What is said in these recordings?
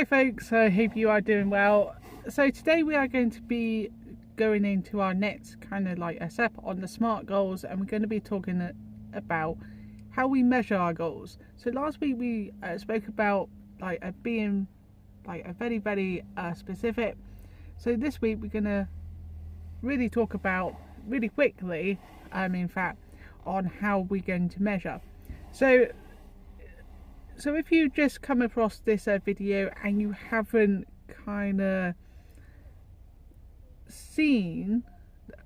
Hi folks, I hope you are doing well. So today we are going to be going into our next kind of like a step on the SMART goals, and we're going to be talking about how we measure our goals. So last week we spoke about being like a very specific. So this week we're going to really talk about really quickly, in fact, on how we're going to measure. So if you just come across this video and you haven't kind of seen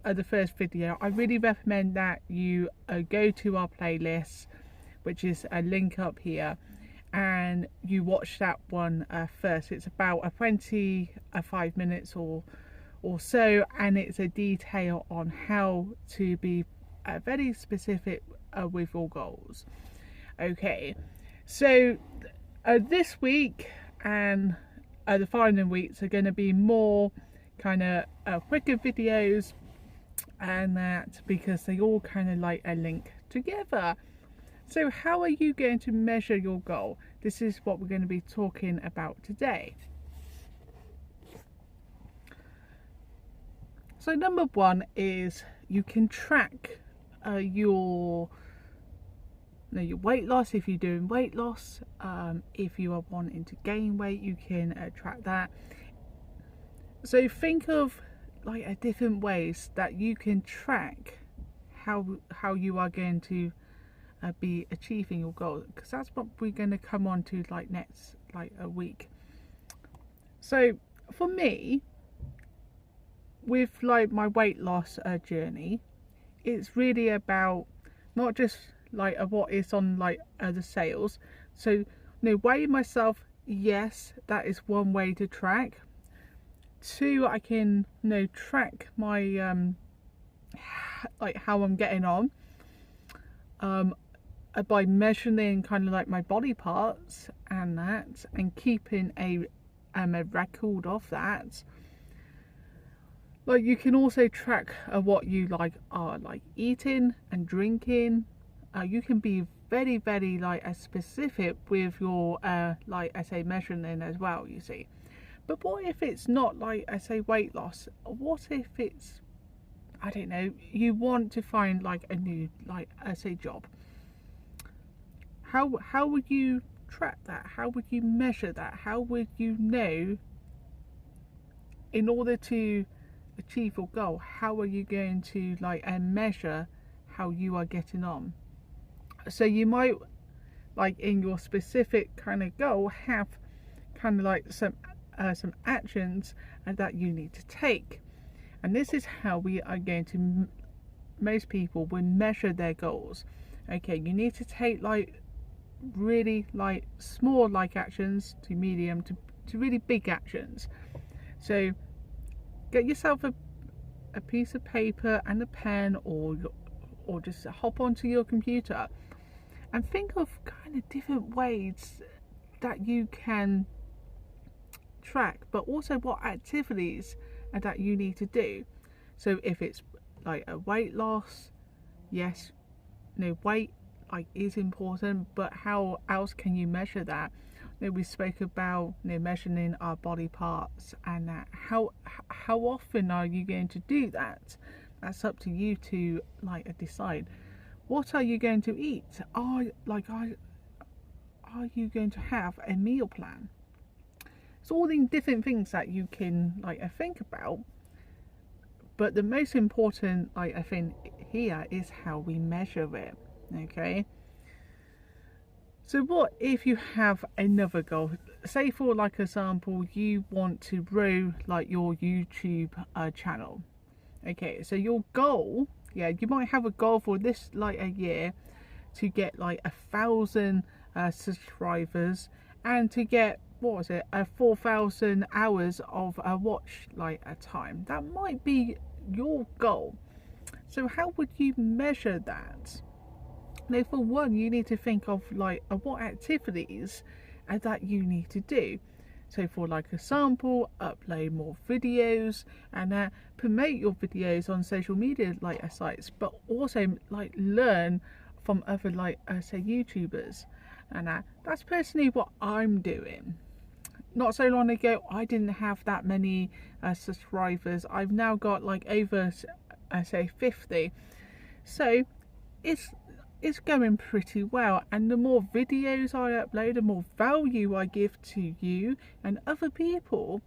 the first video, I really recommend that you go to our playlist, which is a link up here, and you watch that one first. It's about 25 minutes or so, and it's a detail on how to be very specific with your goals. Okay. So this week and the following weeks are going to be more kind of quicker videos, and that because they all kind of like a link together. So how are you going to measure your goal? This is what we're going to be talking about today. So number one is you can track your weight loss. If you're doing weight loss, if you are wanting to gain weight, you can track that. So think of like different ways that you can track how you are going to be achieving your goal, because that's what we're going to come on to next a week. So for me, with my weight loss journey, it's really about not just what is on the sales. So weighing myself, yes, that is one way to track. Two, I can track my how I'm getting on by measuring kind of my body parts and that, and keeping a record of that. You can also track what you are eating and drinking. You can be very specific with your I say measuring as well, you see. But what if it's not I say weight loss? What if it's, I don't know, you want to find a new I say job? How would you track that? How would you measure that? How would you know, in order to achieve your goal, how are you going to measure how you are getting on? So you might in your specific kind of goal have kind of some actions that you need to take, and this is how we are going to, most people will measure their goals. Okay, you need to take really small actions to medium to really big actions. So get yourself a piece of paper and a pen, or just hop onto your computer and think of kind of different ways that you can track, but also what activities that you need to do. So if it's a weight loss, yes, weight is important, but how else can you measure that? We spoke about measuring our body parts, and that how often are you going to do that? That's up to you to decide. What are you going to eat? Are you going to have a meal plan? It's all these different things that you can think about, but the most important I think here is how we measure it. Okay, so what if you have another goal? Say for example, you want to grow your YouTube channel. Okay, so your goal, you might have a goal for this a year to get 1,000 subscribers, and to get 4,000 hours of watch time. That might be your goal. So how would you measure that? Now, for one, you need to think of what activities that you need to do. So for example, upload more videos, and promote your videos on social media sites, but also learn from other say YouTubers, and that's personally what I'm doing. not so long ago, I didn't have that many subscribers. I've now got like over, say 50. So it's going pretty well, and the more videos I upload, the more value I give to you and other people,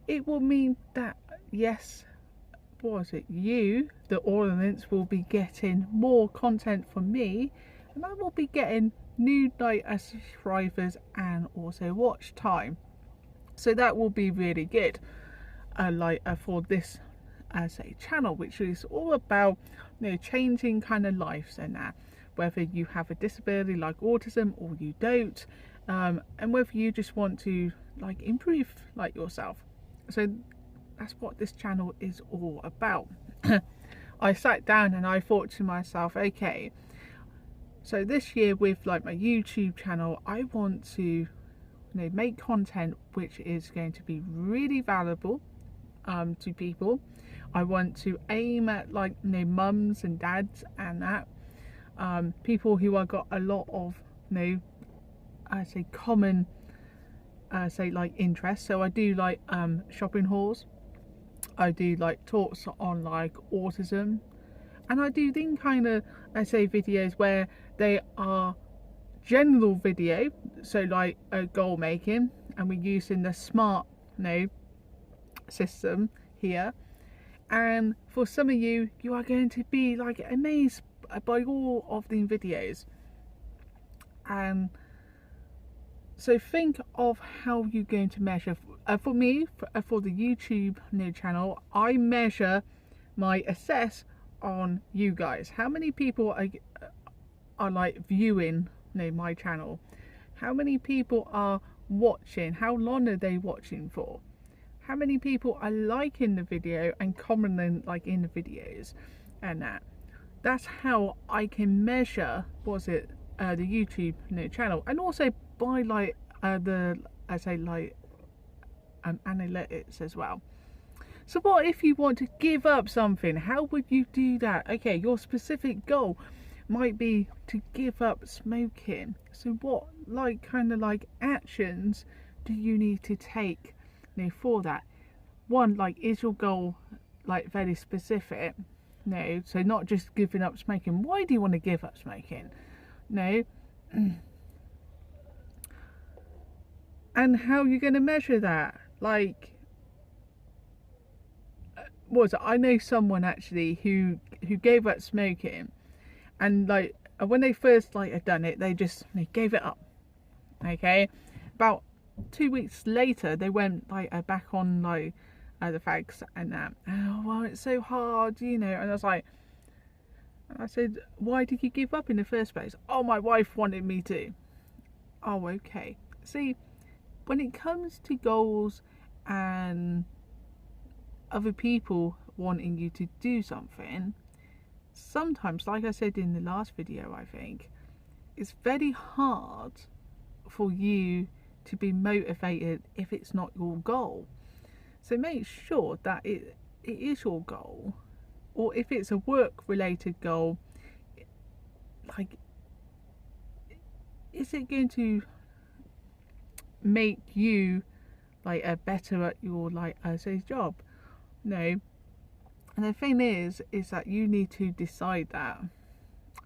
it will mean that, yes, you, the audience, will be getting more content from me, and I will be getting new subscribers and also watch time. So that will be really good, for this say channel, which is all about, changing kind of lives, and that whether you have a disability like autism or you don't, and whether you just want to improve yourself. So that's what this channel is all about. I sat down and I thought to myself, okay, so this year with my YouTube channel, I want to make content which is going to be really valuable to people. I want to aim at mums and dads, and that people who have got a lot of I say common interests. So I do shopping hauls, I do talks on autism, and I do then kind of videos where they are general video, so goal making, and we're using the smart system here. And for some of you are going to be amazed by all of the videos. And so think of how you're going to measure. For me, for the YouTube channel, I measure my assess on you guys. How many people are viewing my channel? How many people are watching? How long are they watching for? How many people are liking the video and commenting in the videos, and that's how I can measure the YouTube channel, and also by analytics as well. So what if you want to give up something? How would you do that? Okay, your specific goal might be to give up smoking. So what actions do you need to take for that? One, is your goal very specific? No, so not just giving up smoking. Why do you want to give up smoking? No. And how are you going to measure that? I know someone actually who gave up smoking, and when they first had done it, they gave it up. Okay, about 2 weeks later they went back on the fags, and oh well, it's so hard, and I said, why did you give up in the first place? Oh, my wife wanted me to. Oh, okay. See, when it comes to goals and other people wanting you to do something, sometimes, like I said in the last video, I think it's very hard for you to be motivated if it's not your goal. So make sure that it is your goal, or if it's a work related goal, is it going to make you better at your job? No. And the thing is that you need to decide that,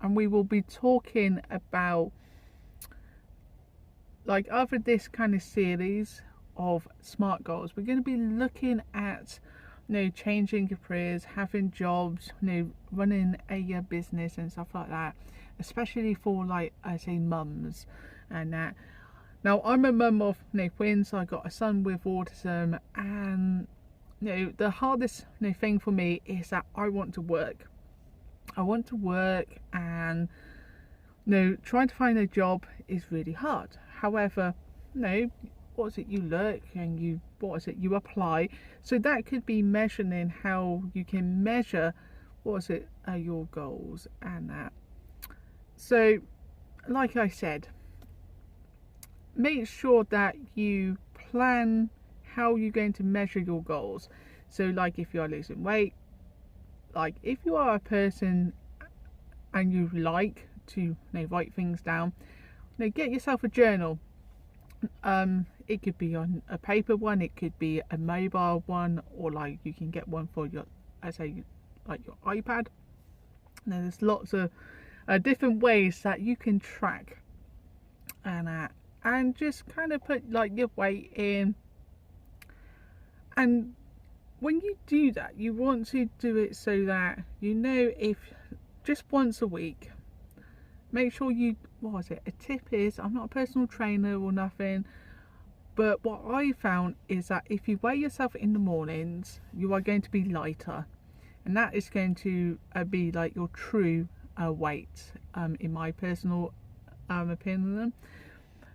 and we will be talking about after this kind of series of SMART goals, we're going to be looking at changing careers, having jobs, running a business and stuff like that, especially for I say mums and that. Now I'm a mum of twins, so I got a son with autism, and the hardest thing for me is that I want to work, and trying to find a job is really hard. However, you look and you apply. So that could be measuring how you can measure your goals and that. So like I said, make sure that you plan how you're going to measure your goals. So if you are losing weight, if you are a person and you like to write things down, get yourself a journal. It could be on a paper one, it could be a mobile one, or like you can get one for your, I say, like your iPad. Now there's lots of different ways that you can track and just kind of put like your weight in. And when you do that, you want to do it so that you know, if just once a week, make sure you, what was it, a tip is, I'm not a personal trainer or nothing, but what I found is that if you weigh yourself in the mornings, you are going to be lighter, and that is going to be like your true weight, in my personal opinion.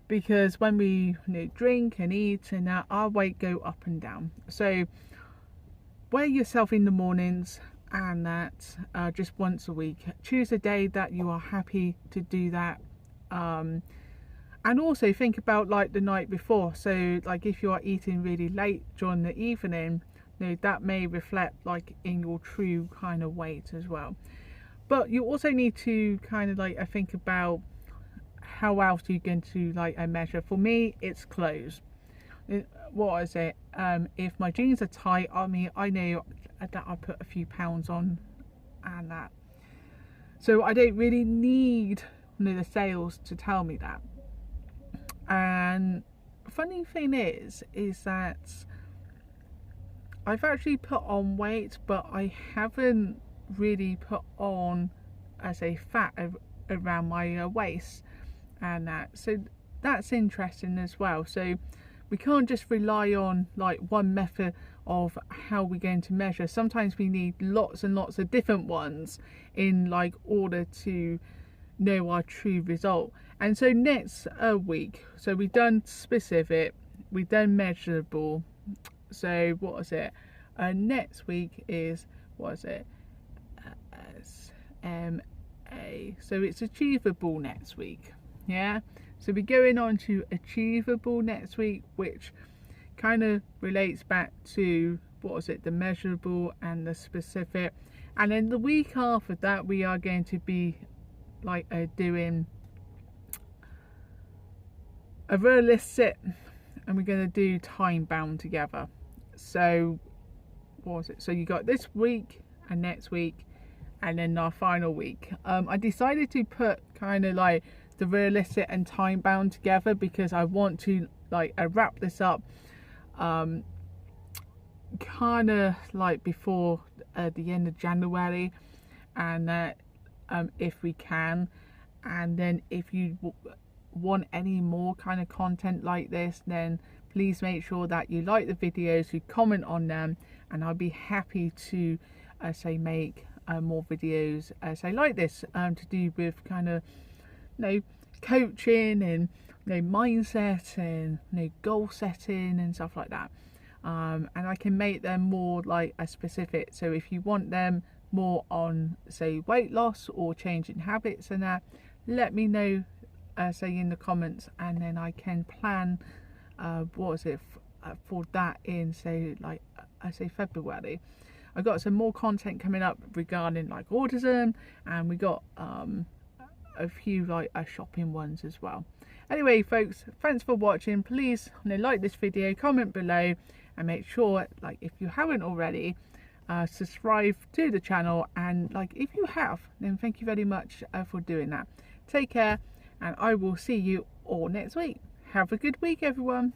Because when we drink and eat and that, our weight go up and down. So weigh yourself in the mornings, and that just once a week. Choose a day that you are happy to do that, and also think about like the night before. So like if you are eating really late during the evening, that may reflect like in your true kind of weight as well. But you also need to kind of like think about how else are you going to like measure. For me, it's clothes. What is it? If my jeans are tight, I mean, I know that I put a few pounds on, and that, so I don't really need the sales to tell me that. And funny thing is that I've actually put on weight, but I haven't really put on, as a fat around my waist, and that, so that's interesting as well. So we can't just rely on like one method of how we're going to measure. Sometimes we need lots and lots of different ones in like order to know our true result. And so next week, so we've done specific, we've done measurable. So what was it? Next week is, what is it? SMA. So it's achievable next week. Yeah. So we're going on to achievable next week, which kind of relates back to, what was it, the measurable and the specific. And then the week after that, we are going to be like doing a realistic, and we're going to do time bound together. So what was it? So you got this week and next week, and then our final week. I decided to put kind of like the realistic and time bound together because I want to like wrap this up kind of like before the end of January, and if we can. And then if you want any more kind of content like this, then please make sure that you like the videos, you comment on them, and I'll be happy to say make more videos say like this, to do with kind of coaching and mindset and goal setting and stuff like that, and I can make them more like a specific. So if you want them more on say weight loss or changing habits and that, let me know say in the comments, and then I can plan what was it for that in say like I say February. I got some more content coming up regarding like autism, and we got a few like shopping ones as well. Anyway folks, thanks for watching. Please like this video, comment below, and make sure, like if you haven't already, subscribe to the channel, and like if you have, then thank you very much for doing that. Take care, and I will see you all next week. Have a good week everyone.